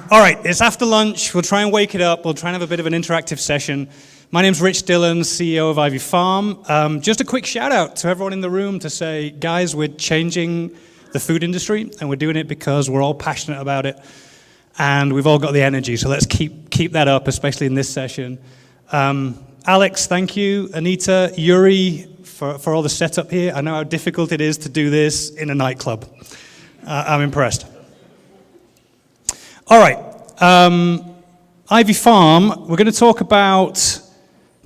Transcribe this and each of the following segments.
All right, it's after lunch. We'll try and wake it up. We'll try and have a bit of an interactive session. My name's Rich Dillon, CEO of Ivy Farm. Just a quick shout out to everyone in the room to say, guys, we're changing the food industry, and we're doing it because we're all passionate about it, and we've all got the energy. So let's keep that up, especially in this session. Alex, thank you. Anita, Yuri, for all the setup here. I know how difficult it is to do this in a nightclub. I'm impressed. All right, Ivy Farm, we're going to talk about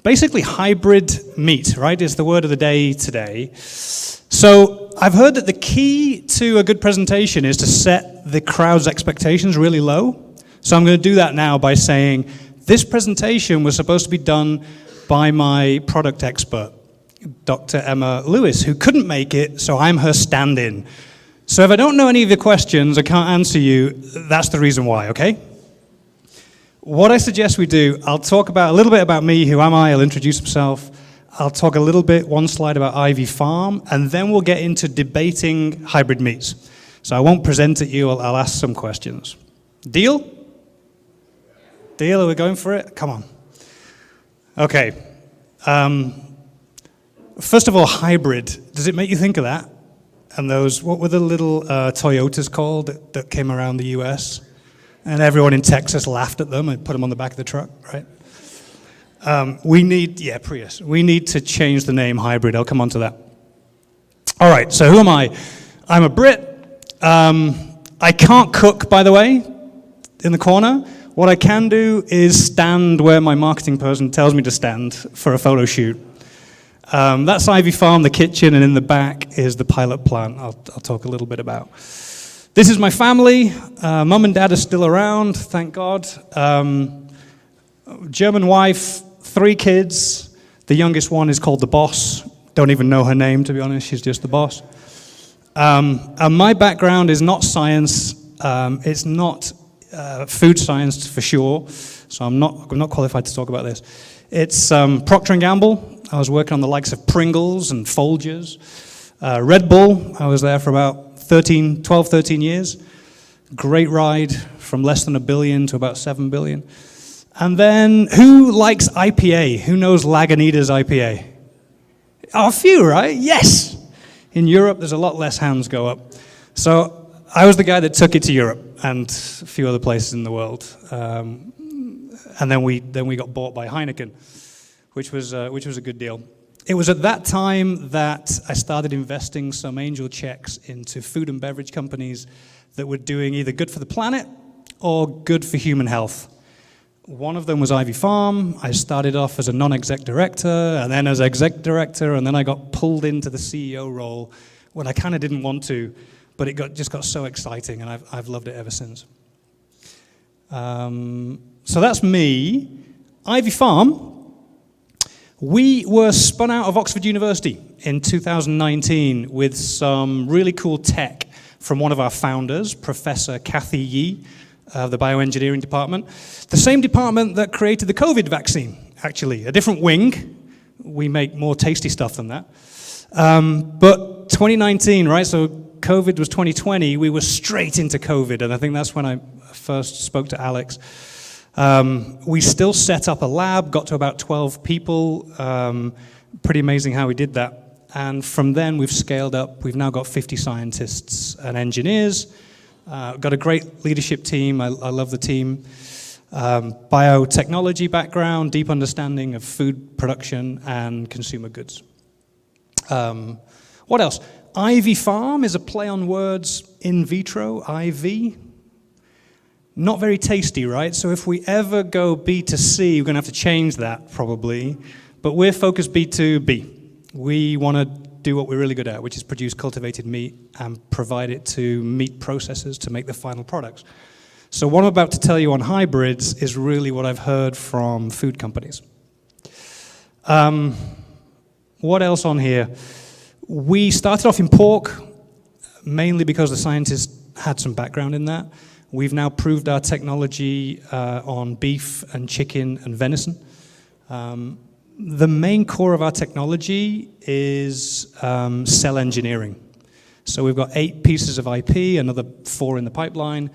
basically hybrid meat, right, is the word of the day today. So I've heard that the key to a good presentation is to set the crowd's expectations really low. So I'm going to do that now by saying this presentation was supposed to be done by my product expert, Dr. Emma Lewis, who couldn't make it, so I'm her stand-in. So if I don't know any of the questions, I can't answer you, that's the reason why, okay? What I suggest we do, I'll talk about a little bit about me, who am I, I'll introduce myself, I'll talk a little bit, one slide about Ivy Farm, and then we'll get into debating hybrid meats. So I won't present at you, I'll ask some questions. Deal? Deal, are we going for it? Come on. Okay. First of all, hybrid, does it make you think of that? And those, what were the little Toyotas called that came around the US? And everyone in Texas laughed at them and put them on the back of the truck, right? Prius. We need to change the name hybrid. I'll come on to that. All right, so who am I? I'm a Brit. I can't cook, by the way, in the corner. What I can do is stand where my marketing person tells me to stand for a photo shoot. That's Ivy Farm, the kitchen, and in the back is the pilot plant I'll talk a little bit about. This is my family. Mum and dad are still around, thank God. German wife, 3 kids. The youngest one is called the boss. Don't even know her name, to be honest. She's just the boss. And my background is not science. It's not food science for sure. So I'm not qualified to talk about this. It's Procter Gamble. I was working on the likes of Pringles and Folgers. Red Bull, I was there for about 12, 13 years. Great ride from less than $1 billion to about $7 billion. And then, who likes IPA? Who knows Lagunitas IPA? Oh, a few, right? Yes! In Europe, there's a lot less hands go up. So I was the guy that took it to Europe and a few other places in the world. And then we got bought by Heineken, which was a good deal. It was at that time that I started investing some angel checks into food and beverage companies that were doing either good for the planet or good for human health. One of them was Ivy Farm. I started off as a non-exec director, and then as exec director, and then I got pulled into the CEO role when I kind of didn't want to, but it just got so exciting, and I've loved it ever since. So that's me. Ivy Farm. We were spun out of Oxford University in 2019 with some really cool tech from one of our founders, Professor Kathy Yee of the bioengineering department. The same department that created the COVID vaccine, actually. A different wing. We make more tasty stuff than that. But 2019, right, so COVID was 2020, we were straight into COVID, and I think that's when I first spoke to Alex. We still set up a lab, got to about 12 people. Pretty amazing how we did that. And from then, we've scaled up. We've now got 50 scientists and engineers. Got a great leadership team. I love the team. Biotechnology background, deep understanding of food production and consumer goods. What else? Ivy Farm is a play on words, in vitro, IV. Not very tasty, right? So if we ever go B2C, we're going to have to change that probably. But we're focused B2B. We want to do what we're really good at, which is produce cultivated meat and provide it to meat processors to make the final products. So what I'm about to tell you on hybrids is really what I've heard from food companies. What else on here? We started off in pork, mainly because the scientists had some background in that. We've now proved our technology on beef and chicken and venison. The main core of our technology is cell engineering. So we've got 8 pieces of IP, another 4 in the pipeline.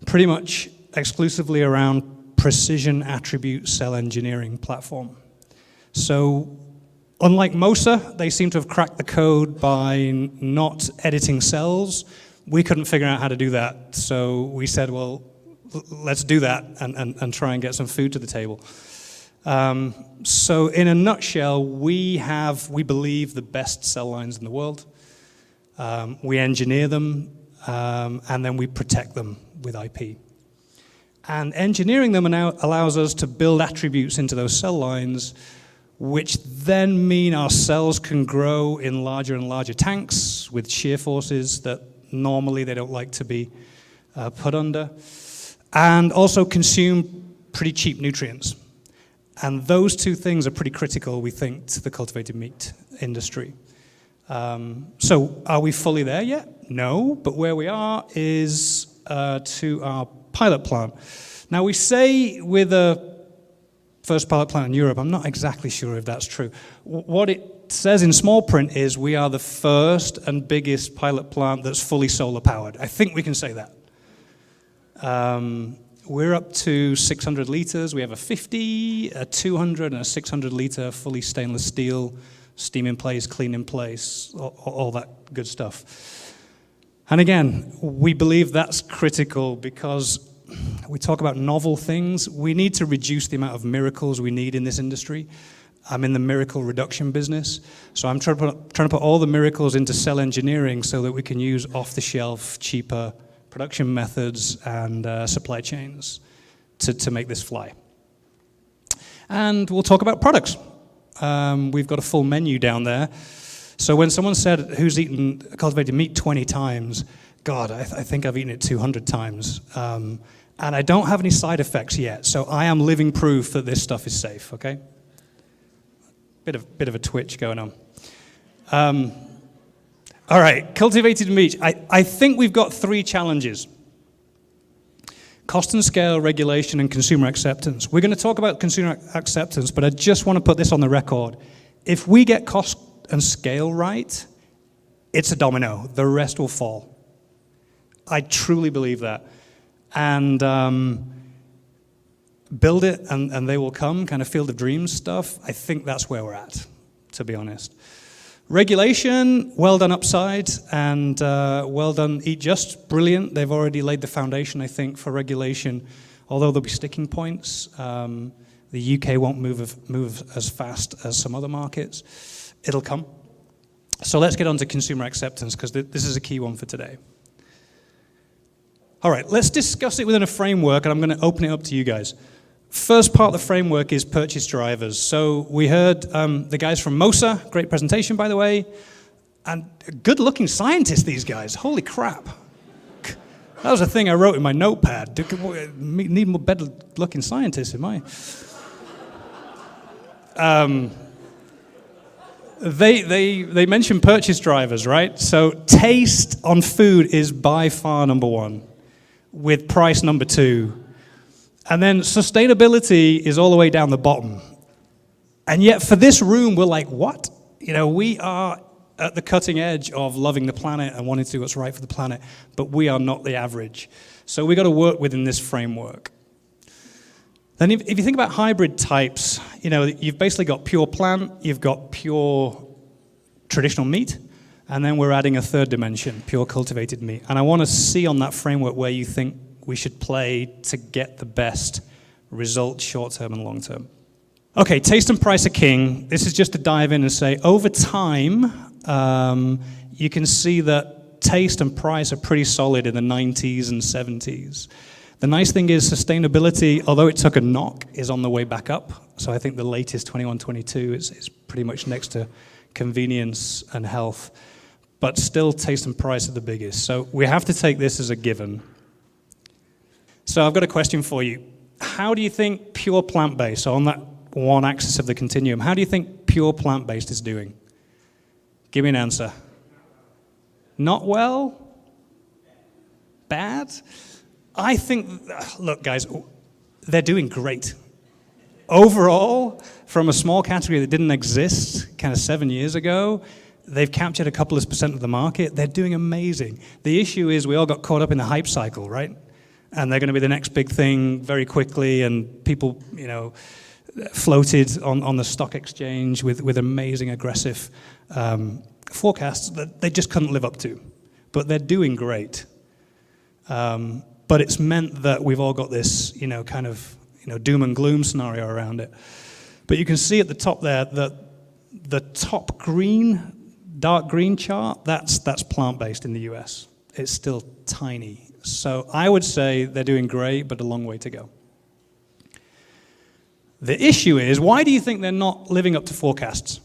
Pretty much exclusively around precision attribute cell engineering platform. So unlike MOSA, they seem to have cracked the code by not editing cells. We couldn't figure out how to do that. So we said, well, let's do that and try and get some food to the table. So in a nutshell, we believe, the best cell lines in the world. We engineer them, and then we protect them with IP. And engineering them now allows us to build attributes into those cell lines, which then mean our cells can grow in larger and larger tanks with shear forces that normally they don't like to be put under, and also consume pretty cheap nutrients. And those two things are pretty critical, we think, to the cultivated meat industry. So are we fully there yet? No, but where we are is to our pilot plant. Now we say we're the first pilot plant in Europe. I'm not exactly sure if that's true. What it says in small print is we are the first and biggest pilot plant that's fully solar powered. I think we can say that. We're up to 600 liters. We have a 50, a 200, and a 600 liter fully stainless steel, steam in place, clean in place, all that good stuff. And again, we believe that's critical because we talk about novel things. We need to reduce the amount of miracles we need in this industry. I'm in the miracle reduction business, so I'm trying to put all the miracles into cell engineering so that we can use off-the-shelf, cheaper production methods and supply chains to make this fly. And we'll talk about products. We've got a full menu down there. So when someone said, who's eaten cultivated meat 20 times, God, I think I've eaten it 200 times. And I don't have any side effects yet, so I am living proof that this stuff is safe, okay? Bit of a twitch going on. All right, cultivated meat. I think we've got three challenges. Cost and scale, regulation, and consumer acceptance. We're going to talk about consumer acceptance, but I just want to put this on the record. If we get cost and scale right, it's a domino. The rest will fall. I truly believe that. And build it and they will come, kind of field of dreams stuff. I think that's where we're at, to be honest. Regulation, well done Upside, and well done Eat Just, brilliant. They've already laid the foundation, I think, for regulation. Although there'll be sticking points, the UK won't move as fast as some other markets. It'll come. So let's get on to consumer acceptance, because this is a key one for today. All right, let's discuss it within a framework, and I'm going to open it up to you guys. First part of the framework is purchase drivers. So we heard the guys from MOSA, great presentation, by the way, and good-looking scientists, these guys. Holy crap. That was a thing I wrote in my notepad. Need more better-looking scientists in my... They mentioned purchase drivers, right? So taste on food is by far number one, with price number two. And then sustainability is all the way down the bottom. And yet for this room, we're like, what? You know, we are at the cutting edge of loving the planet and wanting to do what's right for the planet, but we are not the average. So we've got to work within this framework. Then if you think about hybrid types, you know, you've basically got pure plant, you've got pure traditional meat, and then we're adding a third dimension, pure cultivated meat. And I want to see on that framework where you think we should play to get the best results short-term and long-term. Okay, taste and price are king. This is just to dive in and say, over time, you can see that taste and price are pretty solid in the 90s and 70s. The nice thing is sustainability, although it took a knock, is on the way back up. So I think the latest 21, 22 is pretty much next to convenience and health. But still, taste and price are the biggest. So we have to take this as a given. So I've got a question for you. How do you think pure plant-based, so on that one axis of the continuum, how do you think pure plant-based is doing? Give me an answer. Not well? Bad? I think, look guys, they're doing great. Overall, from a small category that didn't exist kind of 7 years ago, they've captured a couple of % of the market. They're doing amazing. The issue is we all got caught up in the hype cycle, right? and they're going to be the next big thing very quickly, and people, floated on the stock exchange with amazing aggressive forecasts that they just couldn't live up to. But they're doing great. But it's meant that we've all got this, kind of, doom and gloom scenario around it. But you can see at the top there that the top dark green chart, that's plant-based in the US. It's still tiny. So I would say they're doing great, but a long way to go. The issue is, why do you think they're not living up to forecasts?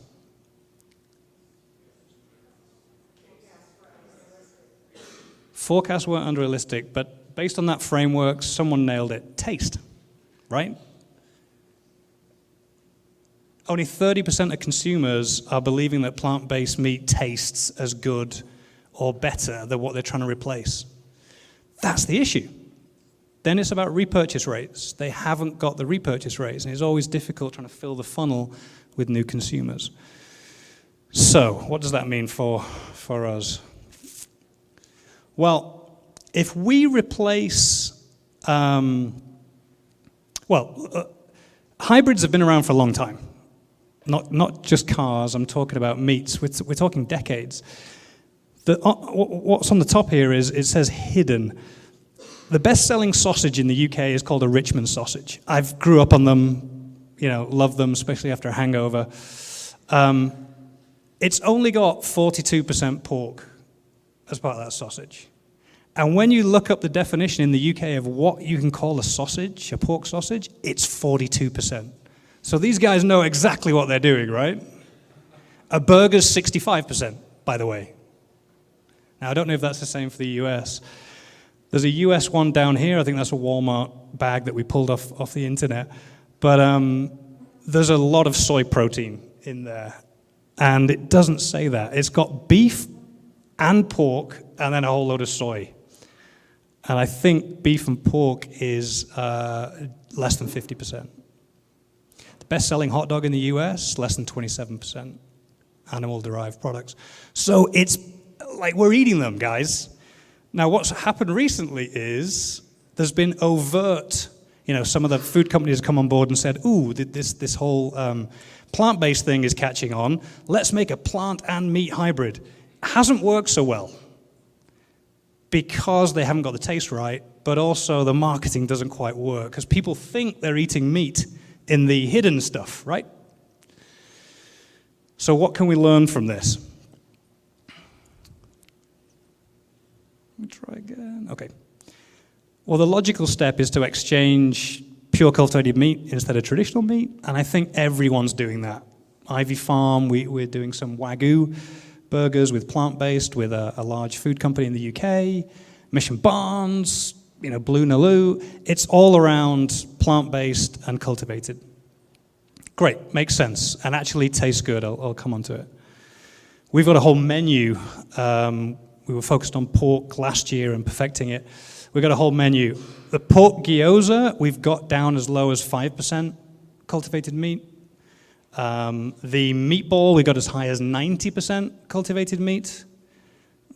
Forecasts weren't unrealistic, but based on that framework, someone nailed it. Taste, right? Only 30% of consumers are believing that plant-based meat tastes as good or better than what they're trying to replace. That's the issue. Then it's about repurchase rates. They haven't got the repurchase rates, and it's always difficult trying to fill the funnel with new consumers. So, what does that mean for us? Well, if we replace, hybrids have been around for a long time. Not just cars, I'm talking about meats. We're talking decades. What's on the top here is, it says hidden. The best-selling sausage in the UK is called a Richmond sausage. I've grew up on them, love them, especially after a hangover. It's only got 42% pork as part of that sausage. And when you look up the definition in the UK of what you can call a sausage, a pork sausage, it's 42%. So these guys know exactly what they're doing, right? A burger's 65%, by the way. Now, I don't know if that's the same for the US. There's a US one down here. I think that's a Walmart bag that we pulled off the internet. But there's a lot of soy protein in there. And it doesn't say that. It's got beef and pork and then a whole load of soy. And I think beef and pork is less than 50%. The best-selling hot dog in the US, less than 27% animal-derived products. So it's like we're eating them, guys. Now, what's happened recently is there's been overt, some of the food companies have come on board and said, ooh, this whole plant-based thing is catching on. Let's make a plant and meat hybrid. It hasn't worked so well because they haven't got the taste right, but also the marketing doesn't quite work because people think they're eating meat in the hidden stuff, right? So what can we learn from this? Let me try again. Okay. Well, the logical step is to exchange pure cultivated meat instead of traditional meat, and I think everyone's doing that. Ivy Farm, we're doing some Wagyu burgers with plant-based with a large food company in the UK. Mission Barnes, Blue Nalu. It's all around plant-based and cultivated. Great, makes sense, and actually tastes good. I'll come on to it. We've got a whole menu. We were focused on pork last year and perfecting it. We've got a whole menu. The pork gyoza, we've got down as low as 5% cultivated meat. The meatball, we got as high as 90% cultivated meat,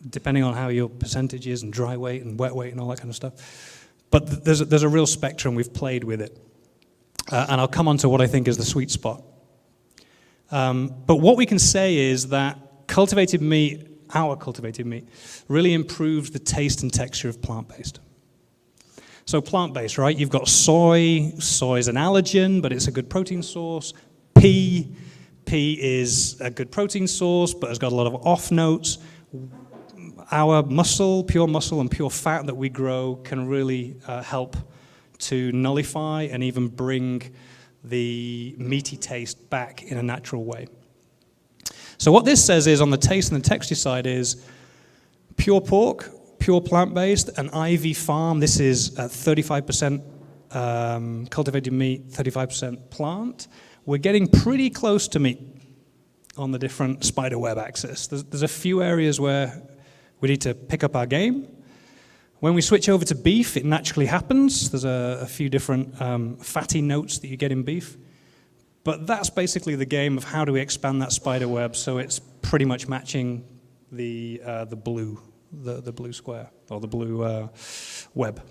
depending on how your percentage is and dry weight and wet weight and all that kind of stuff. But there's a real spectrum. We've played with it. And I'll come on to what I think is the sweet spot. But what we can say is that cultivated meat, our cultivated meat, really improves the taste and texture of plant-based. So plant-based, right? You've got soy. Soy is an allergen, but it's a good protein source. Pea is a good protein source, but has got a lot of off notes. Our muscle, pure muscle and pure fat that we grow can really help to nullify and even bring the meaty taste back in a natural way. So what this says is, on the taste and the texture side, is pure pork, pure plant-based, and Ivy Farm. This is 35% cultivated meat, 35% plant. We're getting pretty close to meat on the different spider web axis. There's a few areas where we need to pick up our game. When we switch over to beef, it naturally happens. There's a few different fatty notes that you get in beef. But that's basically the game of how do we expand that spider web so it's pretty much matching the blue square, or the blue web.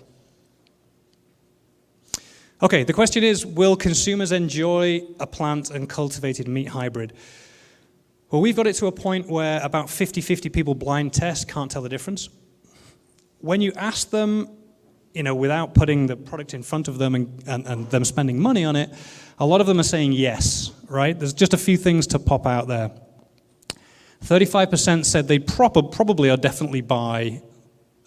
Okay, the question is, will consumers enjoy a plant and cultivated meat hybrid? Well, we've got it to a point where about 50-50 people blind test can't tell the difference. When you ask them, without putting the product in front of them and them spending money on it, a lot of them are saying yes, right? There's just a few things to pop out there. 35% said they probably or definitely buy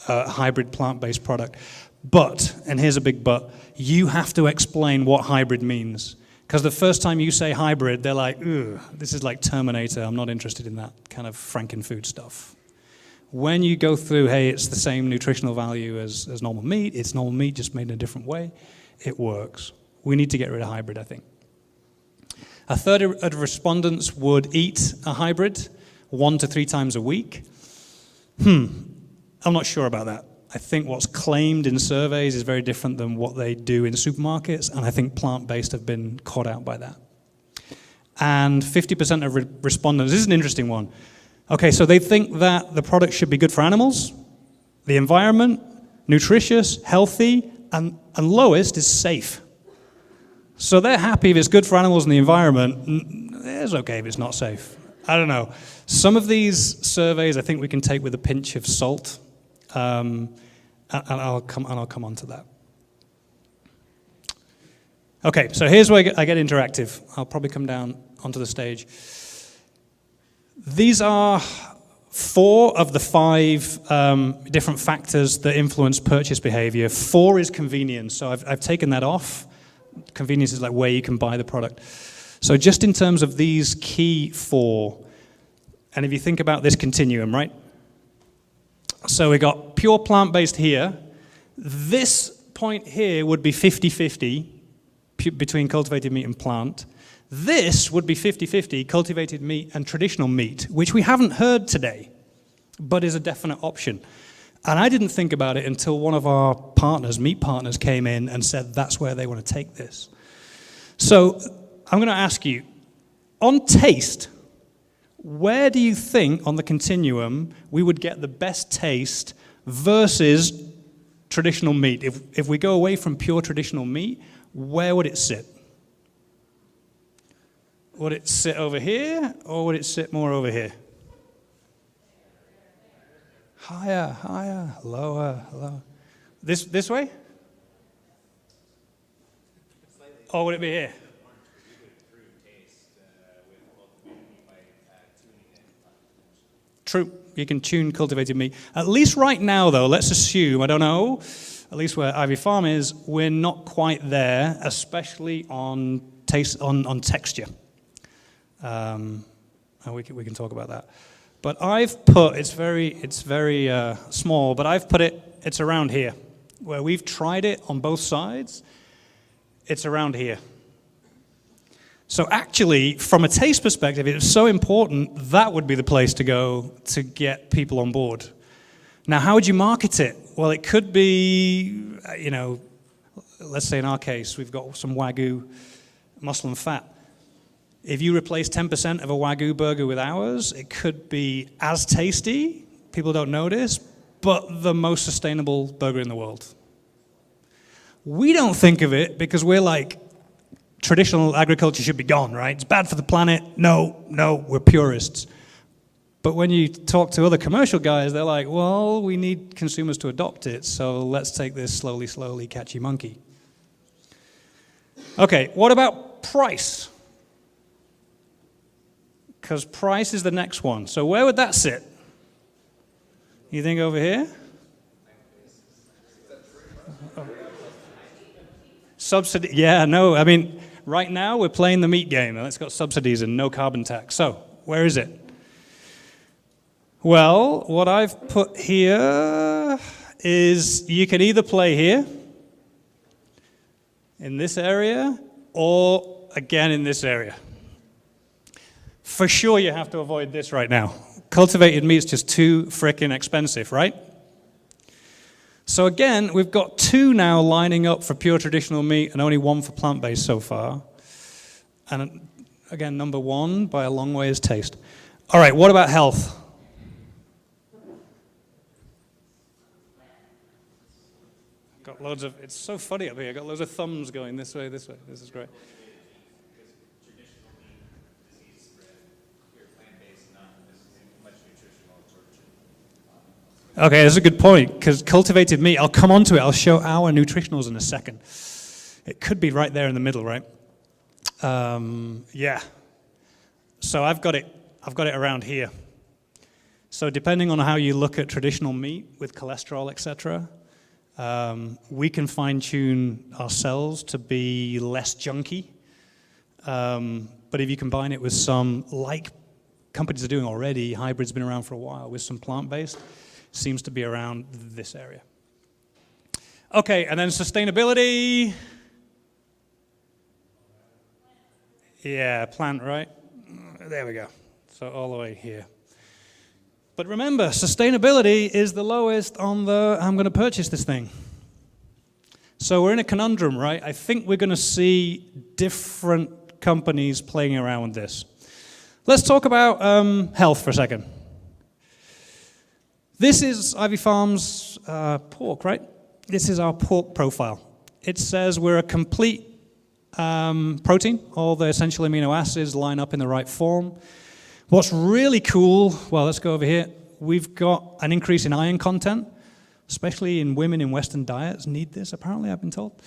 a hybrid plant-based product. But, and here's a big but, you have to explain what hybrid means. Because the first time you say hybrid, they're like, ugh, this is like Terminator, I'm not interested in that kind of frankenfood stuff. When you go through, hey, it's the same nutritional value as normal meat, it's normal meat just made in a different way, it works. We need to get rid of hybrid, I think. A third of respondents would eat a hybrid 1 to 3 times a week. I'm not sure about that. I think what's claimed in surveys is very different than what they do in supermarkets, and I think plant-based have been caught out by that. And 50% of respondents, this is an interesting one. Okay, so they think that the product should be good for animals, the environment, nutritious, healthy, and lowest is safe. So they're happy if it's good for animals and the environment. It's okay if it's not safe. I don't know. Some of these surveys I think we can take with a pinch of salt. And I'll come on to that. Okay, so here's where I get interactive. I'll probably come down onto the stage. These are 4 of the 5 different factors that influence purchase behavior. 4 is convenience, so I've taken that off. Convenience is like where you can buy the product. So just in terms of these key 4, and if you think about this continuum, right? So we got pure plant-based here. This point here would be 50-50 between cultivated meat and plant. This would be 50-50 cultivated meat and traditional meat, which we haven't heard today, but is a definite option. And I didn't think about it until one of our partners, meat partners, came in and said that's where they want to take this. So I'm going to ask you, on taste, where do you think on the continuum we would get the best taste versus traditional meat? If we go away from pure traditional meat, where would it sit? Would it sit over here, or would it sit more over here? Higher, lower. This way? Or would it be here? True, you can tune cultivated meat. At least right now, though, let's assume, I don't know, at least where Ivy Farm is, we're not quite there, especially on taste, on texture. And we can talk about that. But I've put, it's very small, but I've put it's around here. Where we've tried it on both sides, it's around here. So actually, from a taste perspective, it's so important, that would be the place to go to get people on board. Now, how would you market it? Well, it could be, let's say in our case, we've got some Wagyu muscle and fat. If you replace 10% of a Wagyu burger with ours, it could be as tasty, people don't notice, but the most sustainable burger in the world. We don't think of it because we're like, traditional agriculture should be gone, right? It's bad for the planet. No, we're purists. But when you talk to other commercial guys, they're like, well, we need consumers to adopt it, so let's take this slowly, catchy monkey. Okay, what about price? Because price is the next one. So where would that sit? You think over here? Oh. Subsidy, yeah, no, I mean, right now we're playing the meat game, and it's got subsidies and no carbon tax. So, where is it? Well, what I've put here is you can either play here, in this area, or again in this area. For sure you have to avoid this right now. Cultivated meat is just too frickin' expensive, right? So again, we've got 2 now lining up for pure traditional meat and only 1 for plant-based so far. And again, number 1 by a long way is taste. All right, what about health? Got loads of, it's so funny up here. I've got loads of thumbs going this way, this way. This is great. Okay, that's a good point, because cultivated meat, I'll come on to it. I'll show our nutritionals in a second. It could be right there in the middle, right? Yeah. So I've got it around here. So depending on how you look at traditional meat with cholesterol, etc., we can fine-tune our cells to be less junky. But if you combine it with some, like companies are doing already, hybrid's been around for a while, with some plant-based, seems to be around this area. Okay, and then sustainability. Yeah, plant, right? There we go. So all the way here. But remember, sustainability is the lowest on the, I'm going to purchase this thing. So we're in a conundrum, right? I think we're going to see different companies playing around with this. Let's talk about health for a second. This is Ivy Farms pork, right? This is our pork profile. It says we're a complete protein. All the essential amino acids line up in the right form. What's really cool, well, let's go over here. We've got an increase in iron content, especially in women in Western diets need this, apparently, I've been told.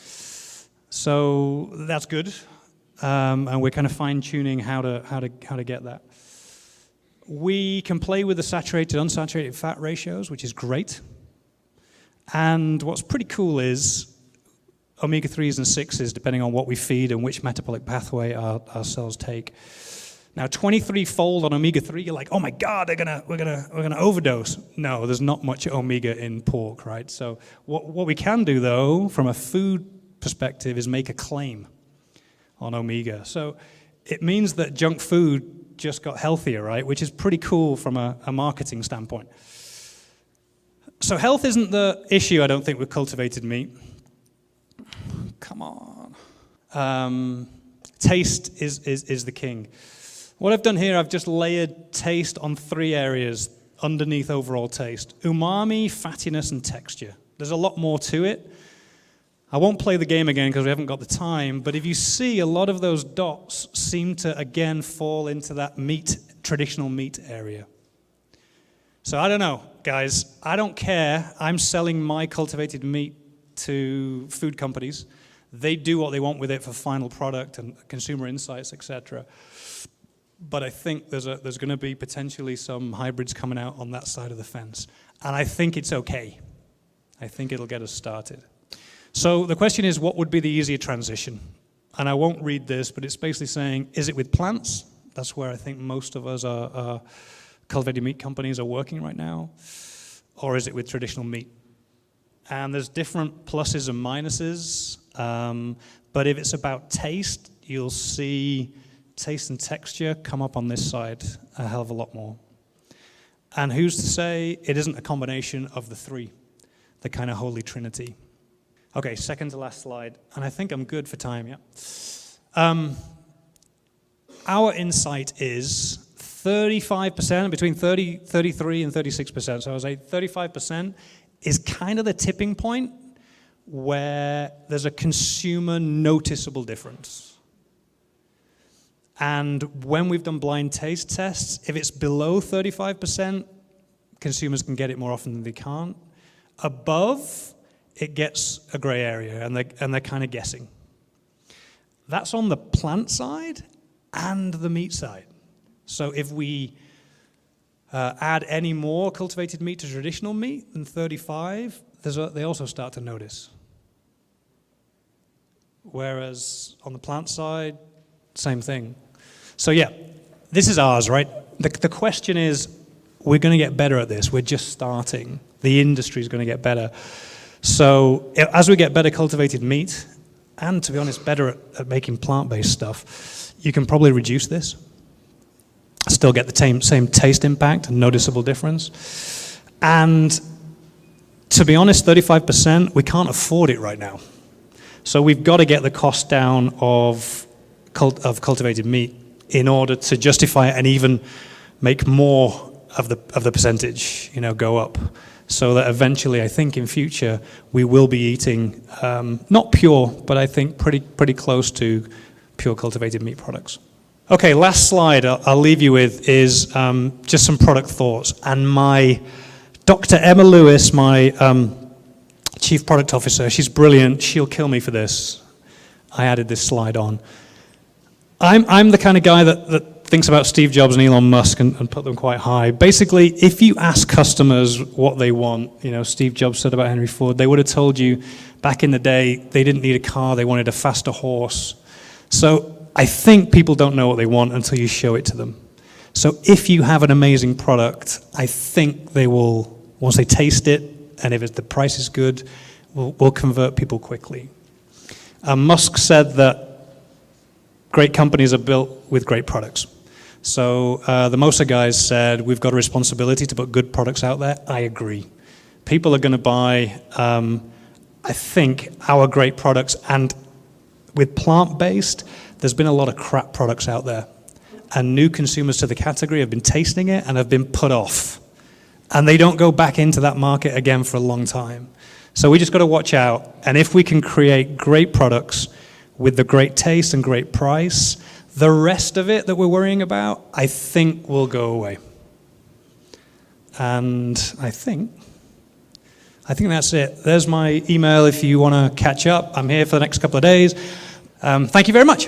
So that's good. And we're kind of fine-tuning how to get that. We can play with the saturated, unsaturated fat ratios, which is great. And what's pretty cool is omega-3s and 6s, depending on what we feed and which metabolic pathway our cells take. Now, 23-fold on omega-3, you're like, oh my God, we're gonna overdose. No, there's not much omega in pork, right? So what we can do, though, from a food perspective, is make a claim on omega. So it means that junk food just got healthier, right? Which is pretty cool from a marketing standpoint. So health isn't the issue, I don't think, with cultivated meat. Come on. Taste is the king. What I've done here, I've just layered taste on 3 areas underneath overall taste. Umami, fattiness, and texture. There's a lot more to it. I won't play the game again because we haven't got the time, but if you see, a lot of those dots seem to, again, fall into that meat, traditional meat area. So I don't know, guys. I don't care. I'm selling my cultivated meat to food companies. They do what they want with it for final product and consumer insights, etc. But I think there's going to be potentially some hybrids coming out on that side of the fence. And I think it's okay. I think it'll get us started. So the question is, what would be the easier transition? And I won't read this, but it's basically saying, is it with plants? That's where I think most of us are cultivated meat companies are working right now. Or is it with traditional meat? And there's different pluses and minuses. But if it's about taste, you'll see taste and texture come up on this side a hell of a lot more. And who's to say it isn't a combination of the 3, the kind of holy trinity? Okay, second to last slide, and I think I'm good for time, yeah. Our insight is 35%, between 33 and 36%. So I would say 35% is kind of the tipping point where there's a consumer noticeable difference. And when we've done blind taste tests, if it's below 35%, consumers can get it more often than they can't. Above, it gets a gray area, and they're kind of guessing. That's on the plant side and the meat side. So if we add any more cultivated meat to traditional meat than 35, they also start to notice. Whereas on the plant side, same thing. So yeah, this is ours, right? The question is, we're going to get better at this. We're just starting. The industry is going to get better. So as we get better cultivated meat, and to be honest, better at making plant-based stuff, you can probably reduce this. Still get the same taste impact and noticeable difference. And to be honest, 35%, we can't afford it right now. So we've got to get the cost down of cultivated meat in order to justify it and even make more of the percentage, go up. so that eventually, I think in future, we will be eating, not pure, but I think pretty close to pure cultivated meat products. Okay, last slide I'll leave you with is just some product thoughts. And my Dr. Emma Lewis, my Chief Product Officer, she's brilliant. She'll kill me for this. I added this slide on. I'm the kind of guy that thinks about Steve Jobs and Elon Musk and put them quite high. Basically, if you ask customers what they want, Steve Jobs said about Henry Ford, they would have told you back in the day they didn't need a car, they wanted a faster horse. So I think people don't know what they want until you show it to them. So if you have an amazing product, I think they will, once they taste it, and if the price is good, will convert people quickly. Musk said that great companies are built with great products. So the Mosa guys said, we've got a responsibility to put good products out there. I agree. People are going to buy, I think, our great products. And with plant-based, there's been a lot of crap products out there. And new consumers to the category have been tasting it and have been put off. And they don't go back into that market again for a long time. So we just got to watch out. And if we can create great products with the great taste and great price, the rest of it that we're worrying about, I think will go away. And I think that's it. There's my email if you want to catch up. I'm here for the next couple of days. Thank you very much.